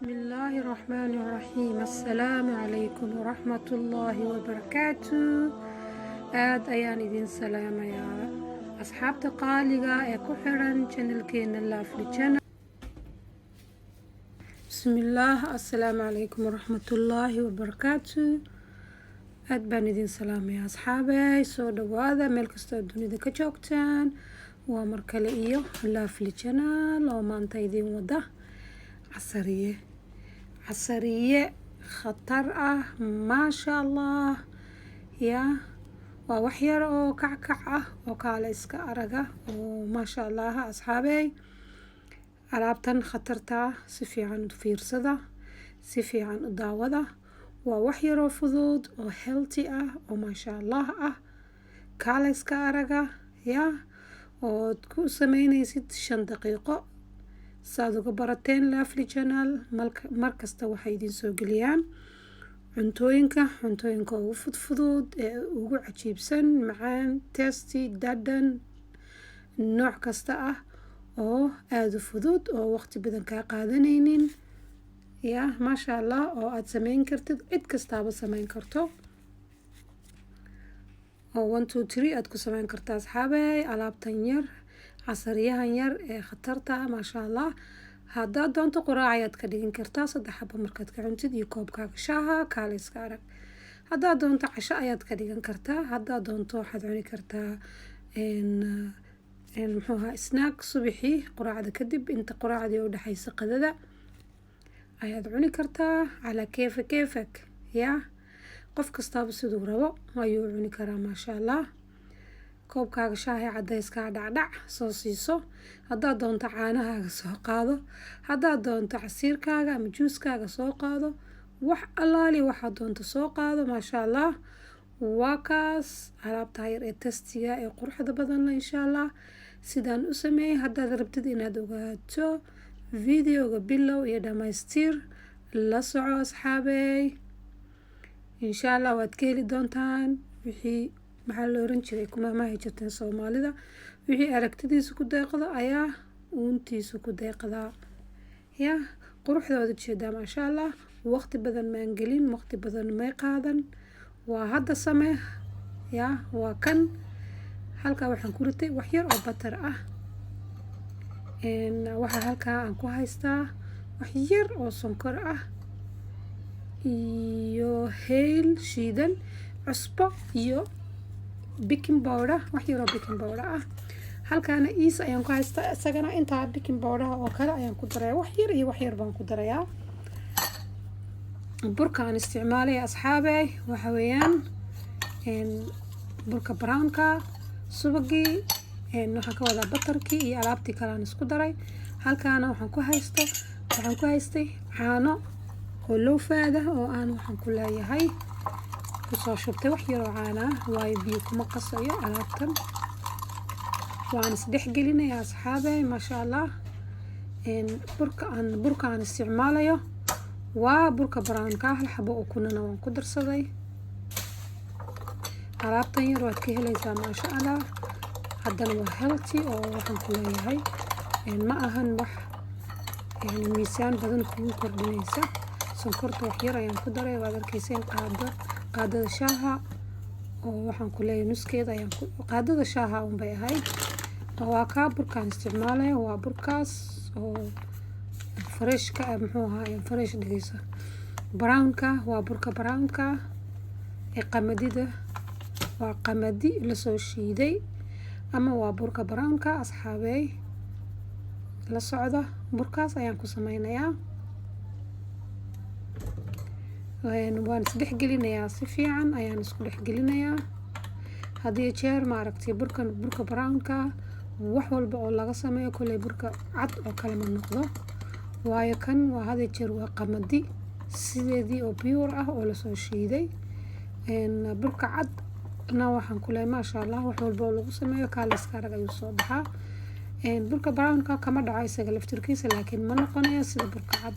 بسم الله الرحمن الرحيم السلام عليكم ورحمة الله وبركاته aad ayaan idin salaamayaa asxaabta qaaliga ee ku xiran channelkeena Lovely Channel. bismillaah assalaamu calaykum waraxmatullaahi wabarakaatu. aad baan idin salaamayaa asxaabay, soo dhawaada meel kastoo dunida ka joogtaan. waa mar kale iyo Lovely Channel oo maanta idin wada casariye khatar ah maasha allah. waa wax yar oo kackac ah oo kaale iska araga oo maasha allah asxaabey. alaabtan khatarta si fiican u fiirsada, si fiican u daawada. waa wax yar oo fudud oo healthy ah oo maasha allah ah, kaale iska araga ood ku sameynaysid 5 daqiiqo saad uga barateen Lovely Channel. markasta waxay idin soo geliyaan cuntooyinka ugu fudud ee ugu cajiibsan, macaan, tasty, dhadhan nooc kasta ah oo aada u fudud oo waqti badan kaa qaadanaynin maasha allah, oo aad sameyn kartid, cid kastaaba sameyn karto oo 1 2 3 aad ku sameyn kartaa asxaabey. alaabtan yar, casariyahan yar ee khatarta maasha allah. haddaad doonto quraac ayaad ka dhigin kartaa 3 xabo markaad ka cuntid iyo koobkaaga shaaha, kaale iska arag. haddaad doonto casho ayaad ka dhigan kartaa. haddaad doonto waxaad cuni kartaa muxuu ahaa snack subaxii quraacda kadib, inta quraacdii u dhaxaysa qadada ayaad cuni kartaa calaa keefak qof kastaaba siduu rabo ayuu cuni karaa maasha allah. koobkaaga shaaha cadayska dhacdhac soo siiso. haddaad doonto caanahaaga soo qaado, haddaad doonto casiirkaaga ama juuskaaga soo qaado, wax allaali waxaad doonto soo qaado maasha allah. waa kaas alaabta yar ee tastiga ee quruxda badan la insha allah sidaan u sameeyay. haddaad rabtid inaad ogaato videoga bilow iyo dhamaystir la soco asxaabey, insha allah waad ka heli doontaan. wixii maxaa la oran jiray kumaamahay jirteen soomaalida, wixii aragtidiisa ku deeqdo ayaa uuntiisa ku deeqdaa. quruxdooda jeedaa maasha allah. waqti badan maan gelin, waqti badan may qaadan, waa hadda samee waa kan. halkaa waxaan ku ritay wax yar oo batar ah. waxaa halkaa aan ku haystaa wax yar oo sonkor ah iyo heel shiidan, cusbo iyo baking powder, wax yar oo baking powder ah. halkaana iis ayaan ku haystaa isagana intaa baking powder oo kale ayaan ku darayaa. wax yar iyo wax yar baan ku darayaa. burka aan isticmaalay asxaabey waxa weeyaan burka brownka, subagii, waxaan ka wadaa batarkii iyo alaabtii kale aan isku daray. halkaana waxaan ku haystay caano oo lowfaada oo aan waxaan ku leeyahay kusoo shubtay wax yar oo caana ah, waayo biyo kuma qasayo alaabtan. waan isdhex gelinayaa asxaabey maasha allah. burka aan isticmaalayo waa burka brownka, 1 xabo oo kunana waan ku darsaday. alaabtan yar waad ka helaysaa maasha allah. haddana waa healthy oo waxaan ku leeyahay ma ahan wax miisaan badan kugu kordhinaysa. sonkorta wax yar ayaan ku daray, waad arkayseen qaadada shaaha oo waxaan ku leeyahay nuskeeda ayaan qaadada shaaha unbay ahayd. waa kaa burkaan isticmaalaya, waa burkaas oo freshka muxuu ahaa fresh dhigaysa. brownka waa burka brownka ee qamadida, waa qamadi lasoo shiiday ama waa burka brownka asxaabey. la socda burkaas ayaan ku sameynayaa. waan isdhex gelinayaa, si fiican ayaan isku dhex gelinayaa. haddii jeer maaragtay burka brownka wax walba oo laga sameeyo kolley burka cad oo kale ma noqdo, waayo kan waa hada jeer waa qamadi sideedii oo pure ah oo lasoo shiiday. burka cadna waxaan ku leeyahay maasha allah, wax walba oo lagu sameeyo kaale iska arag ayuu soo baxaa. burka brownka kama dhaco isaga laftirkiisa, laakiin ma noqonayo sida burka cad.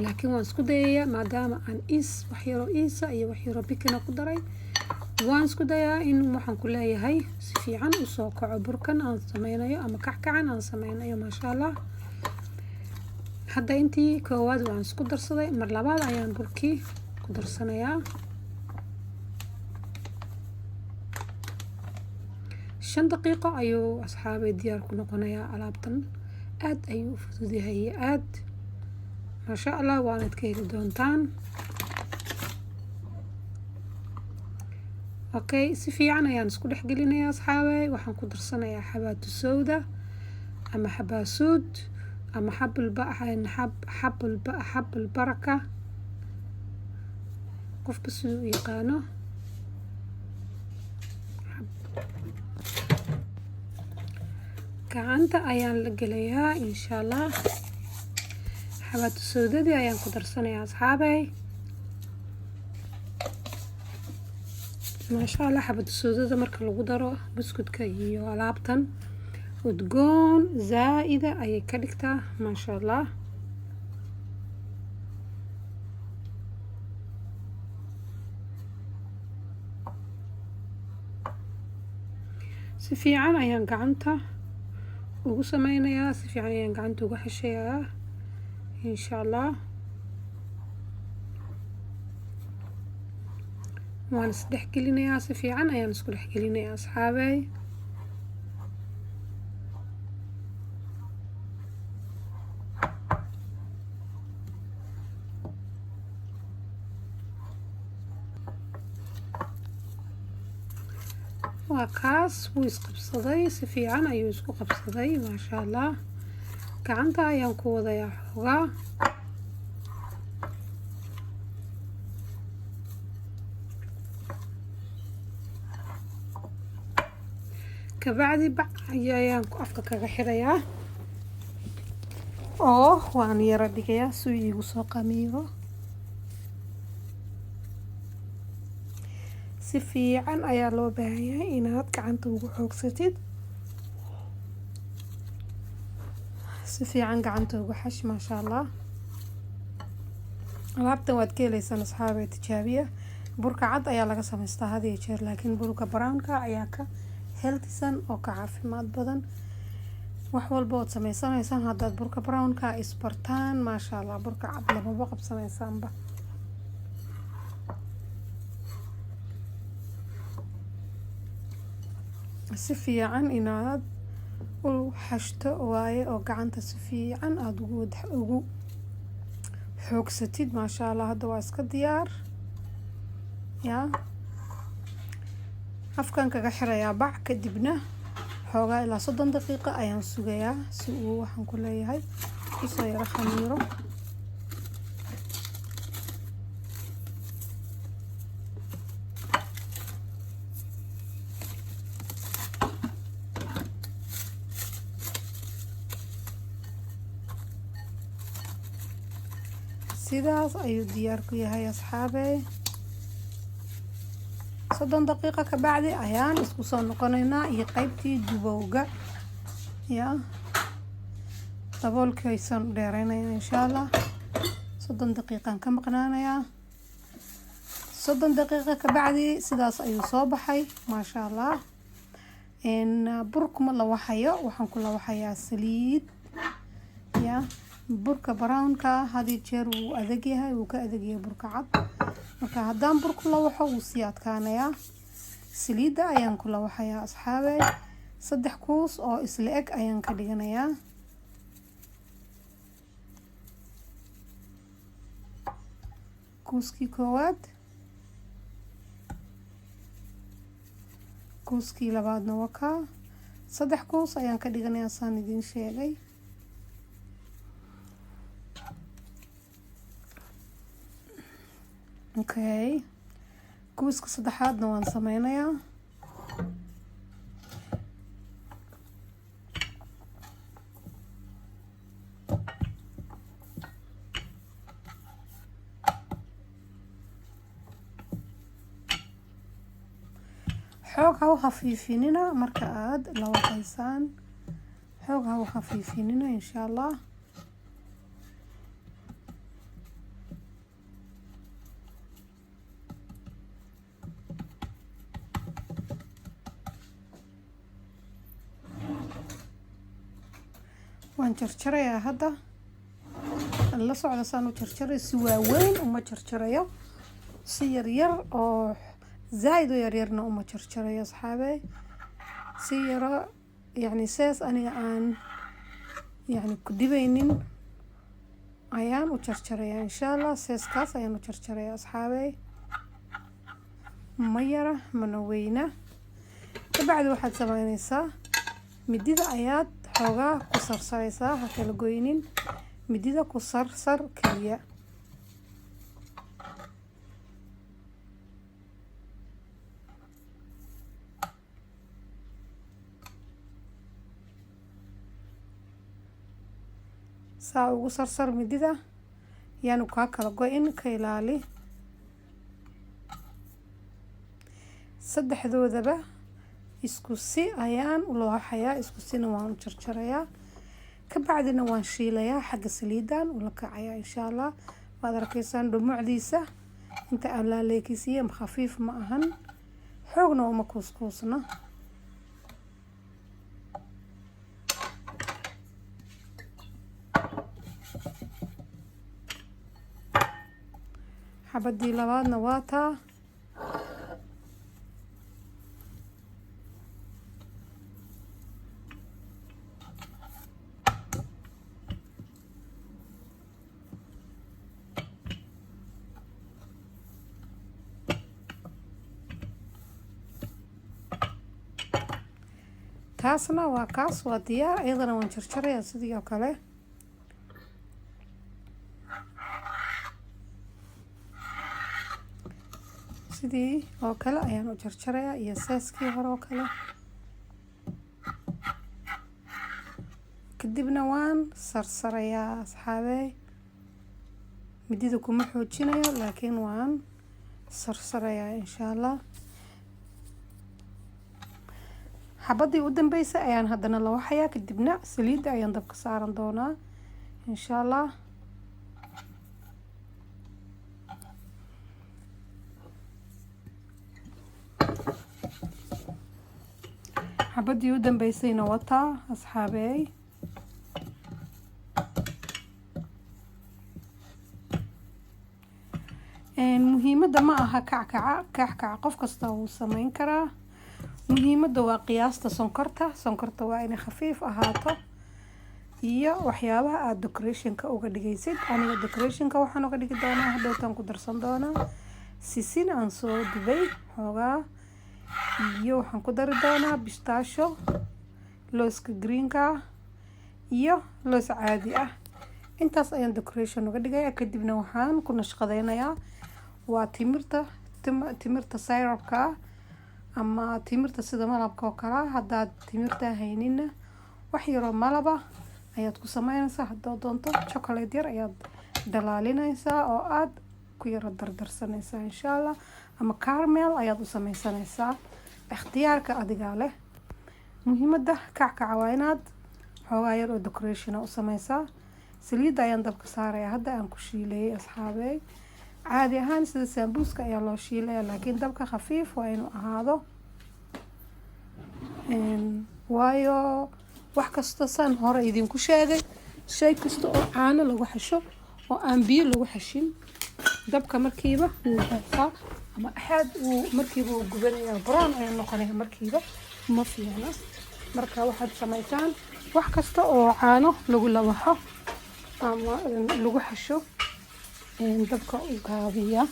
laakiin waan isku dayayaa maadaama aan wax yaroo iisa iyo wax yaroo bikina ku daray, waan isku dayaa in waxaan ku leeyahay si fiican u soo kaco burkan aan sameynayo ama kackacan aan sameynayo maasha allah. hadda intii koowaad waan isku darsaday, mar labaad ayaan burkii ku darsanayaa. 5 daqiiqo ayuu asxaabay diyaar ku noqonayaa. alaabtan aad ayuu u fudud yahay, aad maasha allah, waanad ka heli doontaan. okay, si fiican ayaan isku dhex gelinayaa asxaabay. waxaan ku darsanayaa xabaatu sawda ama xabaasuud ama xabul baraka, qofka siduu u yaqaano. gacanta ayaan la gelayaa insha allah. xabaatu sawdadii ayaan ku darsanayaa asxaabay. maasha allah, xabaatu sawdada marka lagu daro buskudka iyo alaabtan udgoon zaa'ida ayay ka dhigtaa maasha allah. si fiican ayaan gacanta ugu sameynayaa, si fiican ayaan gacanta ugu xashayaa insha allah. waan isdhex gelinayaa, si fiican ayaan isku dhex gelinayaa asxaabay. waa kaas, wuu isqabsaday, si fiican ayuu isku qabsaday maasha allah. gacanta ayaan ku wadayaa xoogaa. kabacdi bac ayaan afka kaga xirayaa oo waan yara dhigayaa si uu iigu soo qamiiro. si fiican ayaa loo baahan yahay inaad gacanta ugu xoogsatid. si fiican gacanta ugu xash maasha allah. alaabtan waad ka heleysaan asxaabay, tijaabiya. burka cad ayaa laga samaystaa had iyo jeer, laakiin burka brownka ayaa ka healthisan oo ka caafimaad badan. wax walba ood sameysanaysaan haddaad burka brownka isbartaan maasha allah, burka cad lamaba qabsanaysaanba. si fiican inaad u xashto waaye oo gacanta si fiican aada ugu xoogsatid maasha allah. hadda waa iska diyaar yaa. afkan kaga xirayaa bac, kadibna xoogaa ilaa 30 daqiiqo ayaan sugayaa si uu waxaan ku leeyahay usoo yaro khamiiro. sidaas ayuu diyaar ku yahay asxaabey. 30 daqiiqo ka bacdi ayaan isku soo noqonaynaa iyo qaybtii dubowga yaa. daboolkaysan dheeraynayaa insha allah. 30 daqiiqaan ka maqnaanayaa. 30 daqiiqo ka bacdi sidaas ayuu soo baxay maasha allah. burkuma la waxayo, waxaan ku la waxayaa saliid yaa. burka brownka had iyo jeer wuu adag yahay, wuu ka adag yahay burka cad. marka haddaan burku la waxo wuu sii adkaanayaa. saliidda ayaan ku la waxayaa asxaabey. 3 kuus oo isla eg ayaan ka dhiganayaa. kuuskii koowaad, kuuskii labaadna waa kaa. 3 kuus ayaan ka dhiganayaa saan idiin sheegay. okay, kuuska saddexaadna waan sameynayaa. xoog ha u khafiifinina marka aad la waxaysaan, xoog ha u khafiifinina insha allah. waan jarjarayaa hadda. la socda saan u jarjaray si waaweyn uma jarjarayo si yaryar oo zaaid u yaryarna uma jarjarayo asxaabey si yaro yani sees aniga aan yani ku dhibaynin ayaan u jarjaraya insha allah seeskaas ayaan u jarjaraya asxaabey ma yara mana weyna kabacdi waxaad samaynaysaa midida ayaad xoogaa ku sarsaraysaa ha kala goynin midida ku sarsar kaliya saa ugu sarsar midida yaanu kaa kala go-in ka ilaali saddexdoodaba isku si ayaan u looxayaa isku sina waan u jarjarayaa kabacdina waan shiilayaa xagga saliidan ula kacayaa insha allah waad arkaysaan dhumucdiisa inta aan laaleekisiiye khafiif ma ahan xoogna uma kuuskuusna xabadii labaadna waa taa taasna waa kaas waa diyaar iyadana waan jarjarayaa sidii oo kale sidii oo kale ayaan u jarjarayaa iyo seeskii hore oo kale kadibna waan sarsarayaa asxaabey midida kuma xoojinayo laakiin waan sarsarayaa insha allah xabadii u dambeysay ayaan haddana la waxayaa kadibna saliidda ayaan dabka saaran doonaa insha allah xabadii u dambeysayna wataa asxaabey muhiimadda ma aha kackaca qof kasta wuu sameyn karaa muhiimadda waa qiyaasta sonkorta waa inay khafiif ahaato iyo waxyaabaha aada decorationka uga dhigaysid aniga decorationka waxaan uga dhigi doonaa hadhowtaan ku darsan doonaa sisin aan soo dubay xoogaa iyo waxaan ku dari doonaa bistaasho looska greenka iyo loos caadi ah intaas ayaan decoration uga dhigaya kadibna waxaan ku nashqadeynayaa waa timirta syrupka ama timirta sida malabka oo kale haddaad timirta haynina wax yaroo malaba ayaad ku sameynaysaa haddaad doonto chocolate yar ayaad dalaalinaysaa oo aad ku yaro dardarsanaysaa insha allah ama caramel ayaad u sameysanaysaa ikhtiyaarka adigaa leh muhiimadda kackaca waa inaad xoogaa yar oo decoration u sameysaa saliidda ayaan dabka saarayaa hadda aan ku shiilayay asxaabey caadi ahaan sida sambuuska ayaa loo shiilaya laakiin dabka khafiif waa inuu ahaado waayo wax kasta saan hore idinku sheegay shay kasta oo caano lagu xasho oo aan biyo lagu xashin dabka markiiba wuu hoosaa ama axaad uu markiiba uu gubanaya brown ayaa noqonaya markiiba ma fiicna marka waxaad samaysaan wax kasta oo caano lagu labaxo ama lagu xasho dabka u gaabiya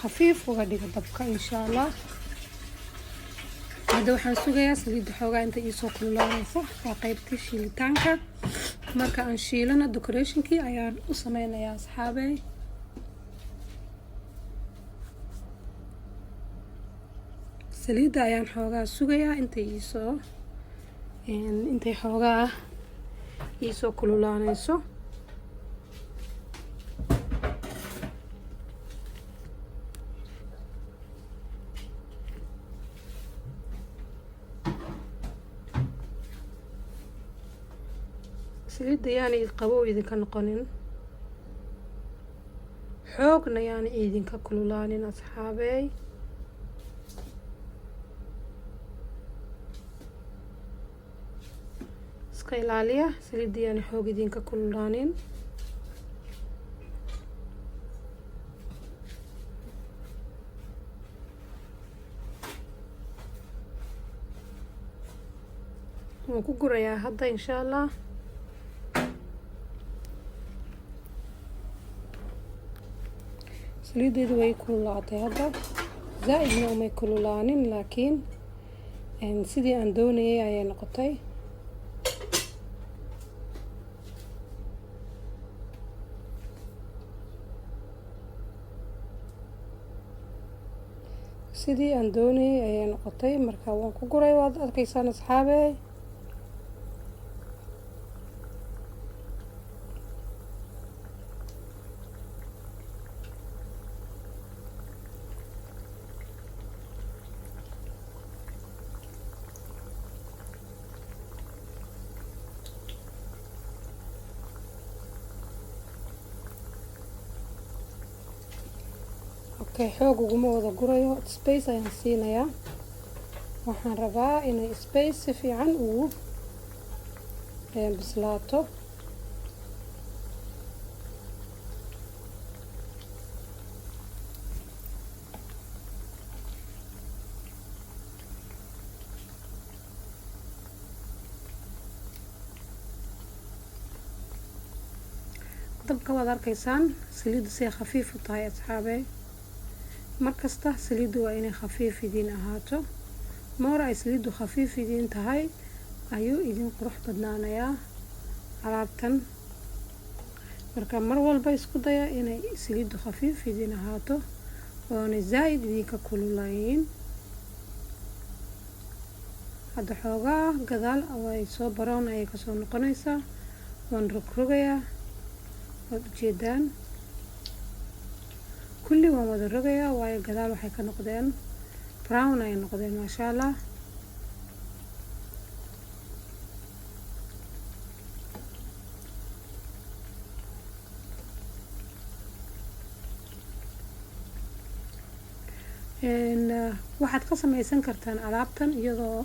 khafiif uga dhiga dabka insha allah hadda waxaan sugayaa saliidda xoogaa inta iisoo kululaanaysa waa qaybtii shiilitaanka marka aan shiilana decorationkii ayaan u sameynayaa asxaabey saliidda ayaan xoogaa sugayaa intay xoogaa iisoo kululaanayso saliidda yaani qabow idinka noqonin xoogna yaani idinka kululaanin asxaabey iska ilaaliya saliidda yaani xoog idinka kululaanin waan ku gurayaa hadda insha allah. saliideedu way kululaatay hadda, zaaidna umay kululaanin, laakiin sidii aan doonayay ayay noqotay. sidii aan doonayay ayay noqotay, marka waan ku guray. waad arkaysaan asxaabey. okay, xoog uguma wada gurayo, space ayaan siinayaa. waxaan rabaa inay space si fiican ugu bislaato. dabka waad arkaysaan saliiddu si khafiif u tahay asxaabey. markasta saliiddu waa inay khafiif idiin ahaato. moor ay saliiddu khafiif idiin tahay ayuu idin qurux badnaanayaa alaabtan. marka mar walba isku daya inay saliiddu khafiif idiin ahaato oona zaaid idinka kululayn. hadda xoogaa gadaal way soo baroon ayay kasoo noqonaysaa. waan rogrogayaa, waad ujeedaan. kulli waan wada rogayaa waayo gadaal waxay ka noqdeen brown ay noqdeen maasha allah. waxaad ka samaysan kartaan alaabtan iyadoo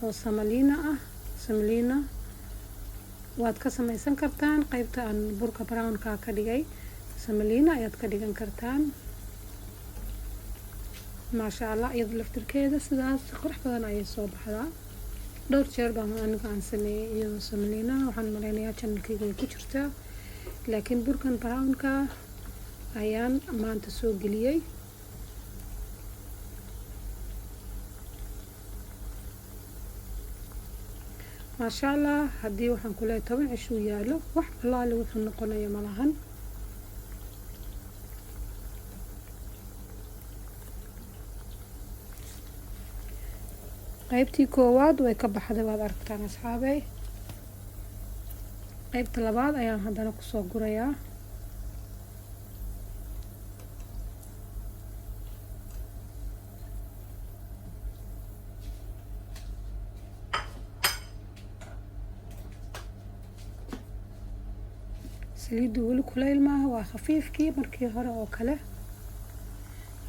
oo samaliina ah. samaliina waad ka samaysan kartaan. qaybta aan burka brownka ka dhigay samaliina ayaad ka dhigan kartaan. maasha allah, iyada laftirkeeda sidaas qurux badan ayay soo baxdaa. dhowr jeer baan aniga aan sameeyay iyadoo samaliina. waxaan malaynayaa channelkayga ay ku jirtaa, laakiin burkan brownka ayaan maanta soo geliyay. maasha allah, haddii waxaan ku leeyahay 10 cish uu yaalo wax allaale wuxuu noqonaya malahan. qaybtii koowaad way ka baxday, waad aragtaan asxaabey. qaybta labaad ayaan haddana kusoo gurayaa. saliiddu weli kulayl maaha, waa khafiifkii markii hore oo kale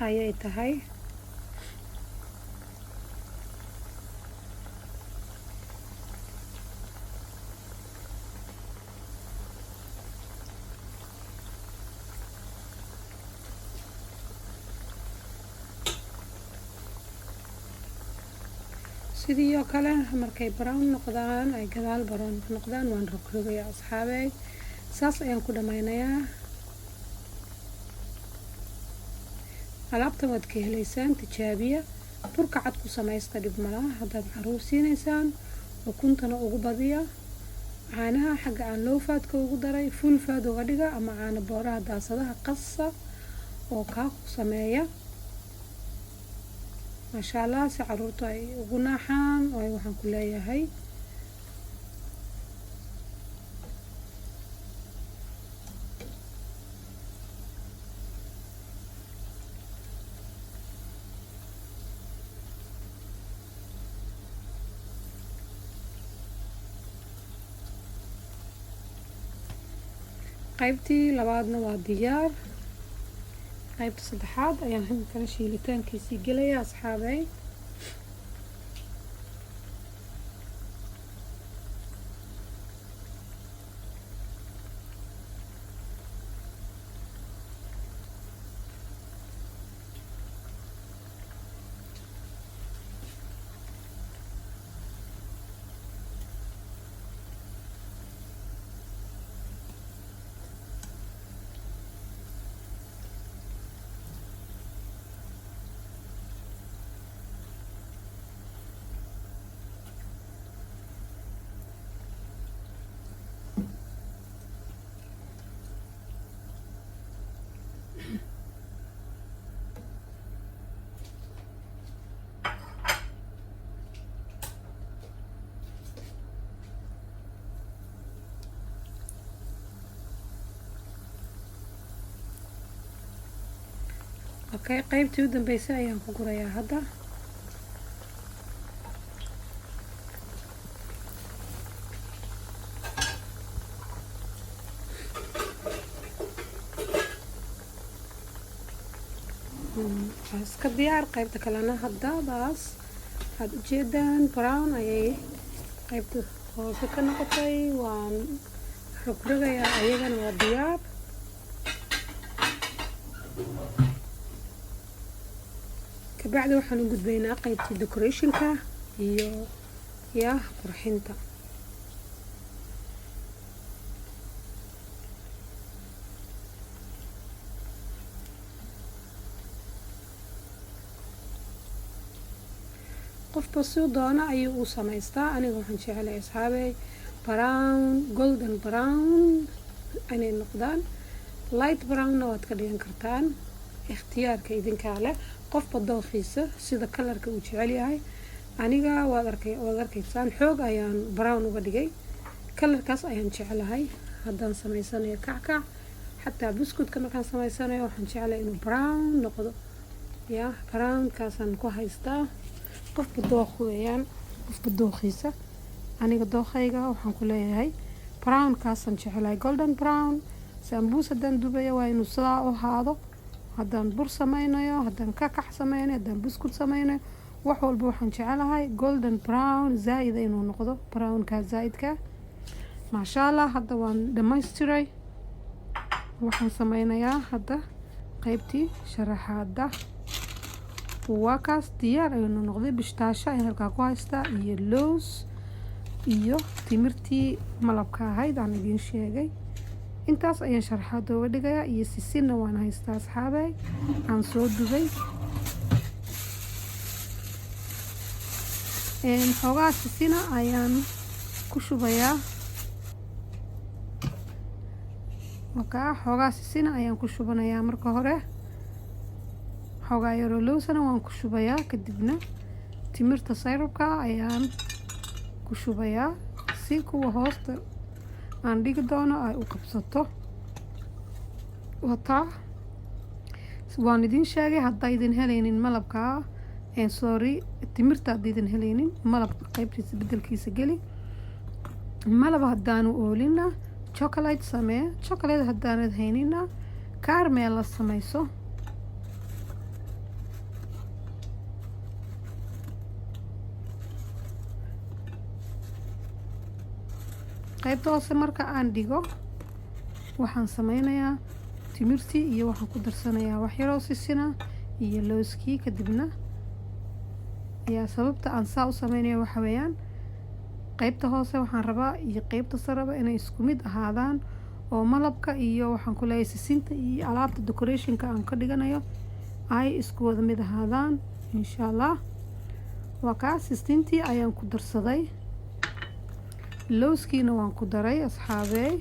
ayay tahay. sidii oo kale markay brown noqdaan ay gadaal brown noqdaan waan rogrogayaa asxaabey. saas ayaan ku dhammaynayaa. alaabtan waad ka helaysaan, tijaabiya. burka cad ku samaysta, dhib malaha. haddaad caruur siinaysaan ukuntana ugu badiya. caanaha xagga aan low faadka ugu daray full faad uga dhiga, ama caano booraha daasadaha qasa oo kaa ku sameeya. maasha allah, si caruurtu ay ugu naaxaan oo waxaan ku leeyahay. qaybtii labaadna waa diyaar. qaybta saddexaad ayaan hadda shiilitaankiisii gelaya asxaabey. okay, qaybtii u dambeysay ayaan ku gurayaa hadda. iska diyaar. qaybta kalena hadda baas waxaad ujeedaan brown ayay qaybta hoose ka noqotay. waan rogrogayaa, ayagana waa diyaar. kabacdi waxaan u gudbaynaa qaybtii decorationka iyo qurxinta. qofba si doona ayuu u samaystaa. aniga waxaan jecelahay asxaabey brown, golden brown inay noqdaan. light brownna waad ka dhigan kartaan, ikhtiyaarka idinkaa leh, qofba dooqiisa sida kalarka uu jecel yahay. aniga waad arkaysaan xoog ayaan brown uga dhigay. kalarkaas ayaan jecelahay haddaan samaysanayo kackac. xataa buskudka markaan samaysanayo waxaan jecelahay inuu brown noqdo. brownkaasaan ku haystaa. qofba dooq weeyaan, qofba dooqiisa. aniga dooqayga waxaan ku leeyahay brownkaasaan jecelahay, golden brown. sambuus haddaan dubaya waa inuu sidaa u ahaado. haddaan bur sameynayo, haddaan kakac sameynayo, haddaan buskud sameynayo, wax walba waxaan jecelahay golden brown zaa'ida inuu noqdo, brownka zaa'idka. maasha allah, hadda waan dhamaystiray. waxaan sameynayaa hadda qaybtii sharaxaada. waa kaas diyaar ayuu noqday. bishtaasho ayaan halkaa ku haystaa iyo lows iyo timirtii malabka ahayd aan idiin sheegay. intaas ayaan sharaxaad uga dhigayaa iyo sisinna waan haystaa asxaabey aan soo dubay. xoogaa sisina ayaan ku shubayaa. xoogaa sisina ayaan ku shubanayaa marka hore. xoogaa yaroo lowsana waan ku shubayaa. kadibna timirta sayrabka ayaan ku shubayaa si kuwa hoosta aan dhigi doono ay u qabsato. wataa waan idin sheegay haddaa idin helaynin malabka, sorry, timirta hadda idin helaynin malabka qaybtiisa bedelkiisa geli. malab haddaanu oolina chocolate samee. chocolate haddaanad haynina caramel la samayso. qaybta hoose marka aan dhigo waxaan sameynayaa timirtii iyo waxaan ku darsanayaa wax yaroo sisina iyo looskii. kadibna sababta aan saa u sameynayo waxa weeyaan qaybta hoose waxaan rabaa iyo qaybta sareba inay isku mid ahaadaan, oo malabka iyo waxaan ku leeyahay sisinta iyo alaabta decorationka aan ka dhiganayo ay isku wada mid ahaadaan insha allah. waa kaas sisintii ayaan ku darsaday, lowskiina waan ku daray asxaabey,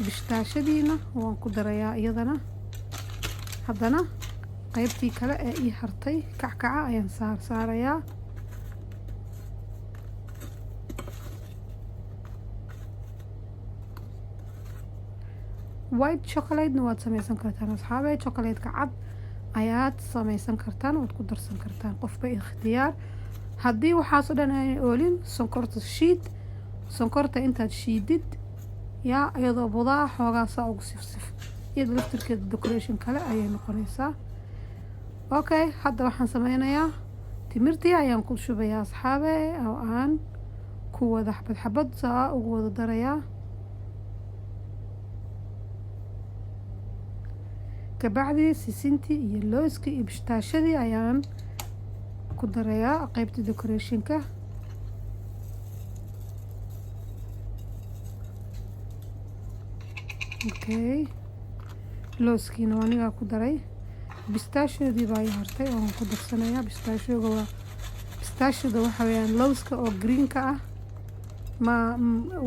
bishtaashadiina waan ku darayaa iyadana. haddana qaybtii kale ee ii hartay kackaca ayaan saarayaa. white chocolate-na waad samaysan kartaan asxaabey. chocolate-ka cad ayaad samaysan kartaan, waad ku darsan kartaan, qofba ikhtiyaar. haddii waxaas oo dhan aanay oolin, sonkorta shiid. sonkorta intaad shiidid iyadoo budaa xoogaa saa ugu sifsif, iyada laftirkeeda decoration kale ayay noqonaysaa. okay, hadda waxaan sameynayaa timirtii ayaan ku shubayaa asxaabe, oo aan ku wada xabad xabad saa ugu wada darayaa. kabacdi sisintii iyo looskii iyo bishtaashadii ayaan ku darayaa qaybta decorationka. okay, looskiina waa anigaa ku daray. bistaashadii baa ii hartay oo aan ku darsanayaa. bistaashada waxa weeyaan lowska oo greenka ah.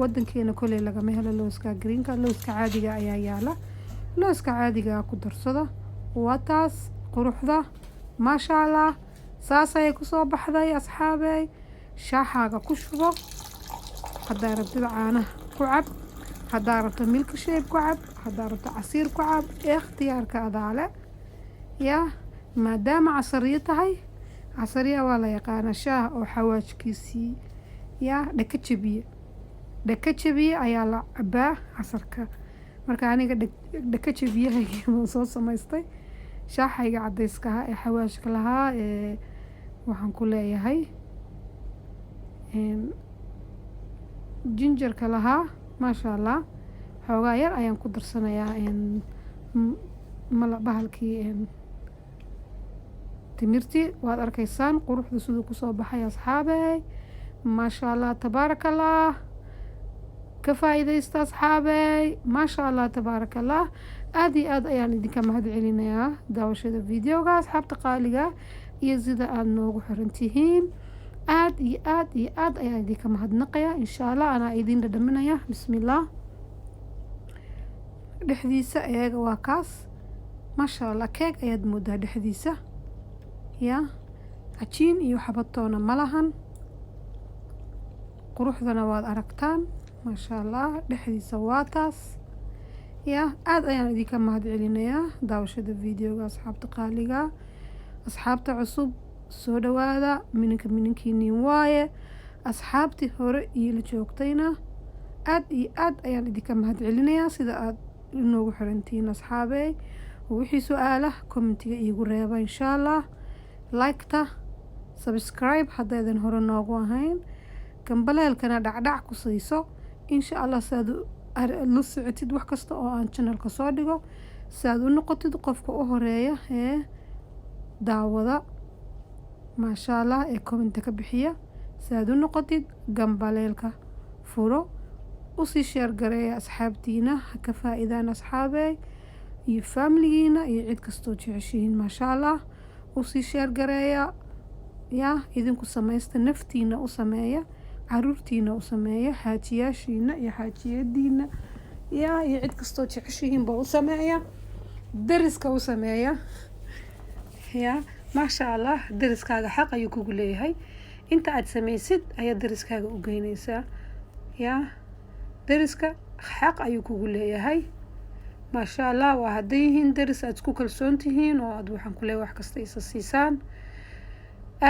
wadankeena koley lagama helo lowska greenka, lowska caadiga ayaa yaala. lowska caadiga ku darsada. waa taas quruxda, maasha allah. saas ayay kusoo baxday asxaabey. shaaxaaga ku shubo, haddaa rabtid caanaha ku cab, haddaa rabto milk shape ku cab, haddaa rabto casiir ku cab, ikhtiyaarka adaale. يا maadaama casariyo tahay casariya waa la yaqaana shaah oo xawaajkiisii yaa dhaka jabiye ayaa la cabaa casarka marka aniga dhaka jabiyahayga waan soo samaystay shaahayga cadayska ahaa ee xawaajka lahaa ee waxaan ku leeyahay jinjarka lahaa maasha allah xoogaa yar ayaan ku darsanayaa bahalkii timirtii waad arkaysaan quruxda siduu kusoo baxay asxaabey maasha allah tabaarakallah ka faa'iidaysta asxaabey maasha allah tabaarakallah aad iyo aad ayaan idinka mahad celinayaa daawashada videoga asxaabta qaaliga iyo sida aad noogu xiran tihiin aad iyo aad iyo aad ayaan idinka mahadnaqayaa insha allah anaa idin dhadhaminaya bismillaah dhexdiisa eega waa kaas maasha allah keeg ayaad moodaa dhexdiisa yaa cajiin iyo xabatoona ma lahan quruxdana waad aragtaan maasha allah dhexdiisa waa taas yaa aad ayaan idinka mahad celinayaa daawashada videoga asxaabta qaaliga asxaabta cusub soo dhawaada minankiiniin waaye asxaabtii hore iila joogtayna aad iyo aad ayaan idinka mahad celinayaa sida aad inoogu xirantihiin asxaabey wixii su-aala commentiga iigu reeba insha allah like-ta subscribe haddaydan hore noogu ahayn gambaleelkana dhacdhac ku siiso insha allah saaad la socotid wax kasta oo aan channelka soo dhigo saaad u noqotid qofka u horeeya ee daawada maasha allah ee commenta ka bixiya saaad u noqotid gambaleelka furo usii sheer gareeya asxaabtiina ha ka faa'iidaan asxaabey iyo faamiligiina iyo cid kastoo jeceshihiin maasha allah usii sheer gareeya yaa idinku samaysta naftiina u sameeya caruurtiina u sameeya xaajiyaashiina iyo xaajiyadiina yaa iyo cid kastoo jeceshihiinba u sameeya dariska u sameeya yaa maasha allah dariskaaga xaq ayuu kugu leeyahay inta aad samaysid ayaa dariskaaga u geynaysaa yaa dariska xaq ayuu kugu leeyahay maasha allah waa hadday yihiin daris aad isku kalsoon tihiin oo aad waxaan ku leeyahay wax kasta isa siisaan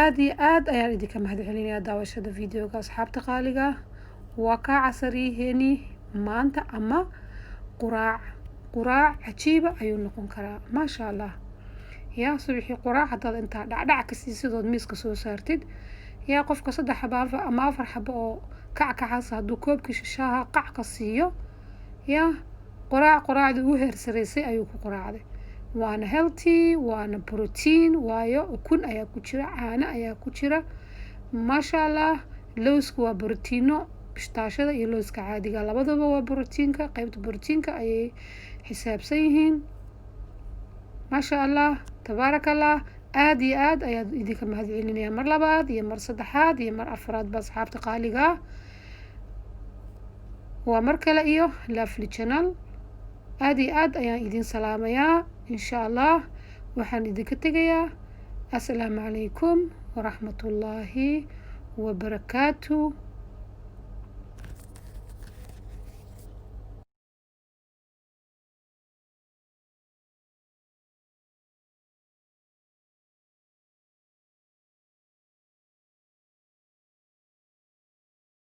aad iyo aad ayaan idinka mahad celinayaa daawashada videoga asxaabta qaaliga waa kaa casariyaheeni maanta ama quraac cajiiba ayuu noqon karaa maasha allah yaa subaxii quraac haddaad intaa dhacdhac ka siisid miiska soo saartid yaa qofka 3 xabo ama 4 xabo oo kackacaas hadduu koobkii shaaha qac ka siiyo yaa quraacda ugu heersaraysay ayuu ku quraacday waana healthy waana protein waayo ukun ayaa ku jira caano ayaa ku jira maasha allah lowska waa borotiino bishtaashada iyo lowska caadiga labadaba waa borotiinka qaybta borotiinka ayay xisaabsan yihiin maasha allah tabaarakallah aad iyo aad ayaad idinka mahad celinayaa mar labaad iyo mar saddexaad iyo mar afraad ba asxaabta qaaliga waa mar kale iyo Lovely Channel aad iyo aad ayaan idin salaamayaa insha allah waxaan idinka tegayaa assalaamu calaykum waraxmatullaahi wabarakaatu